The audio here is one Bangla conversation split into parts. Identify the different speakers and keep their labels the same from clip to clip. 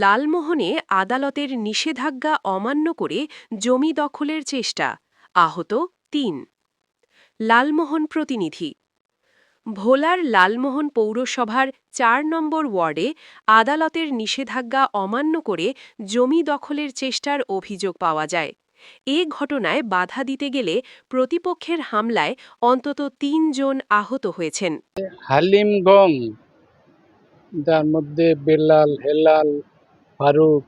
Speaker 1: লালমোহনে আদালতের নিষেধাজ্ঞা অমান্য করে জমি দখলের চেষ্টা, আহত ৩। লালমোহন প্রতিনিধি। ভোলার লালমোহন পৌরসভার ৪ নম্বর ওয়ার্ডে আদালতের নিষেধাজ্ঞা অমান্য করে জমি দখলের চেষ্টার অভিযোগ পাওয়া যায়। এ ঘটনায় বাধা দিতে গেলে প্রতিপক্ষের হামলায় অন্তত ৩ জন আহত হয়েছেন।
Speaker 2: হালিমগঞ্জ, যার মধ্যে বেলাল, হেলাল, ফারুক।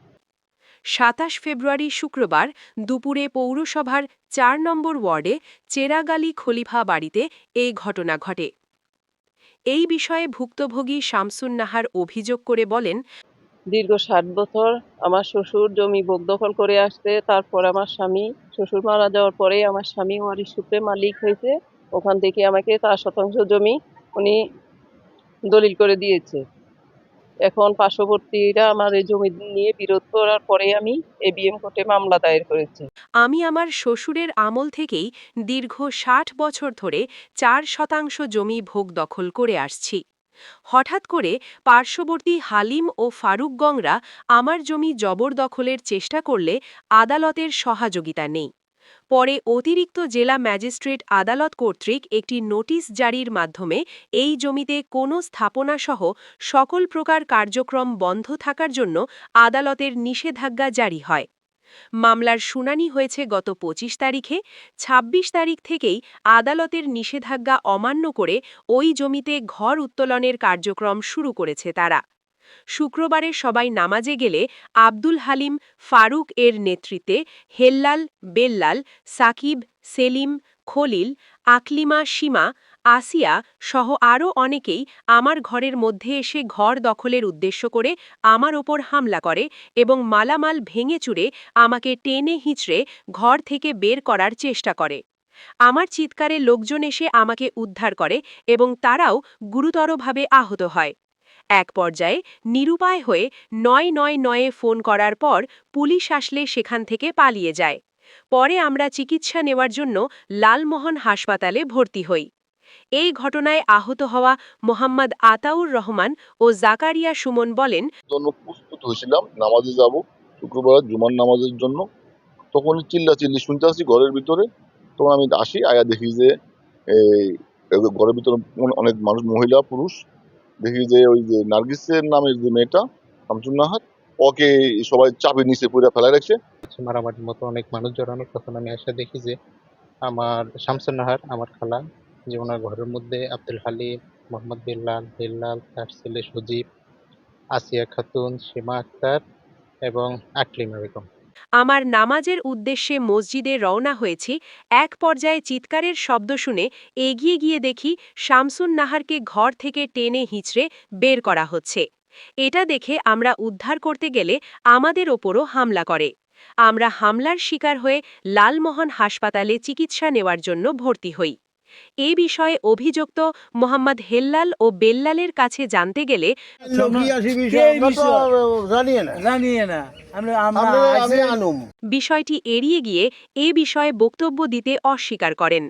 Speaker 1: ২৭ ফেব্রুয়ারি শুক্রবার দুপুরে পৌরসভার ৪ নম্বর ওয়ার্ডে চেরাগালি খলিফা বাড়িতে এই ঘটনা ঘটে। এই বিষয়ে ভুক্তভোগী শামসুন নাহার অভিযোগ করে বলেন,
Speaker 3: দীর্ঘ ৬০ বছর আমার শ্বশুর জমি ভোগ দখল করে আসছে। তারপর আমার স্বামী, শ্বশুর মারা যাওয়ার পরে আমার স্বামী ওয়ারিশ সূত্রে মালিক হয়েছে। ওখান থেকে আমাকে ৪ শতাংশ জমি উনি দলিল করে দিয়েছে। এখন পার্শ্ববর্তীরা আমার এই জমি নিয়ে বিরোধ করার পরে আমি এবিএম কোর্টে মামলা দায়ের করেছি।
Speaker 1: আমি আমার শ্বশুরের আমল থেকেই দীর্ঘ ৬০ বছর ধরে ৪ শতাংশ জমি ভোগ দখল করে আসছি। হঠাৎ করে পার্শ্ববর্তী হালিম ও ফারুকগংরা আমার জমি জবরদখলের চেষ্টা করলে আদালতের সহযোগিতা নেই। পরে অতিরিক্ত জেলা ম্যাজিস্ট্রেট আদালত কর্তৃক একটি নোটিশ জারির মাধ্যমে এই জমিতে কোনো স্থাপনাসহ সকল প্রকার কার্যক্রম বন্ধ থাকার জন্য আদালতের নিষেধাজ্ঞা জারি হয়। মামলার শুনানি হয়েছে গত ২৫ তারিখে। ২৬ তারিখ থেকেই আদালতের নিষেধাজ্ঞা অমান্য করে ওই জমিতে ঘর উত্তোলনের কার্যক্রম শুরু করেছে তারা। শুক্রবারে সবাই নামাজে গেলে আব্দুল হালিম ফারুক এর নেতৃত্বে হেল্লাল, বেল্লাল, সাকিব, সেলিম, খলিল, আকলিমা, সীমা, আসিয়া সহ আরও অনেকেই আমার ঘরের মধ্যে এসে ঘর দখলের উদ্দেশ্য করে আমার ওপর হামলা করে এবং মালামাল ভেঙে চুরে আমাকে টেনে হিঁচড়ে ঘর থেকে বের করার চেষ্টা করে। আমার চিৎকারে লোকজন এসে আমাকে উদ্ধার করে এবং তারাও গুরুতরভাবে আহত হয়। এক পর্যায়ে নিরুপায় হয়ে ৯৯৯-এ ফোন করার পর পুলিশ আসলে সেখান থেকে পালিয়ে যায়। পরে আমরা চিকিৎসা নেওয়ার জন্য লালমোহন হাসপাতালে ভর্তি হই। এই ঘটনায় আহত হওয়া মোহাম্মদ আতাউর রহমান ও জাকারিয়া সুমন বলেন,
Speaker 4: প্রস্তুত হয়েছিলাম নামাজে যাব শুক্রবার জুমার নামাজের জন্য। তখন চিল্লাচিল্লি শুনতে আসছি ঘরের ভিতরে। তখন আমি আসি, আয়া দেখি যে এই ঘরের ভিতরে অনেক মানুষ, মহিলা পুরুষ। দেখি যে ওই যে নার্গিসের নামের যে মেয়েটা শামসুন নাহার, ওকে সবাই চাপে নিচে পুরা ফেলা রাখছে।
Speaker 2: মারামারির মতো অনেক মানুষ জড়ানো। তখন আমি এসে দেখি যে আমার শামসুন নাহার, আমার খালা, যে ওনার ঘরের মধ্যে আব্দুল হালিম, মোহাম্মদ বেল্লাল, হেল্লাল, তার ছেলে সজীব, আসিয়া খাতুন, সীমা আক্তার এবং আকলিমা বেগম।
Speaker 1: আমার নামাজের উদ্দেশ্যে মসজিদে রওনা হয়েছি। এক পর্যায়ে চিৎকারের শব্দ শুনে এগিয়ে গিয়ে দেখি শামসুন নাহারকে ঘর থেকে টেনে হিঁচড়ে বের করা হচ্ছে। এটা দেখে আমরা উদ্ধার করতে গেলে আমাদের ওপরও হামলা করে। আমরা হামলার শিকার হয়ে লালমোহন হাসপাতালে চিকিৎসা নেওয়ার জন্য ভর্তি হই। এ বিষয়ে অভিযুক্ত মোহাম্মদ হেল্লাল ও বেল্লালের কাছে জানতে গেলে বিষয়টি এড়িয়ে গিয়ে এ বিষয়ে বক্তব্য দিতে অস্বীকার করেন।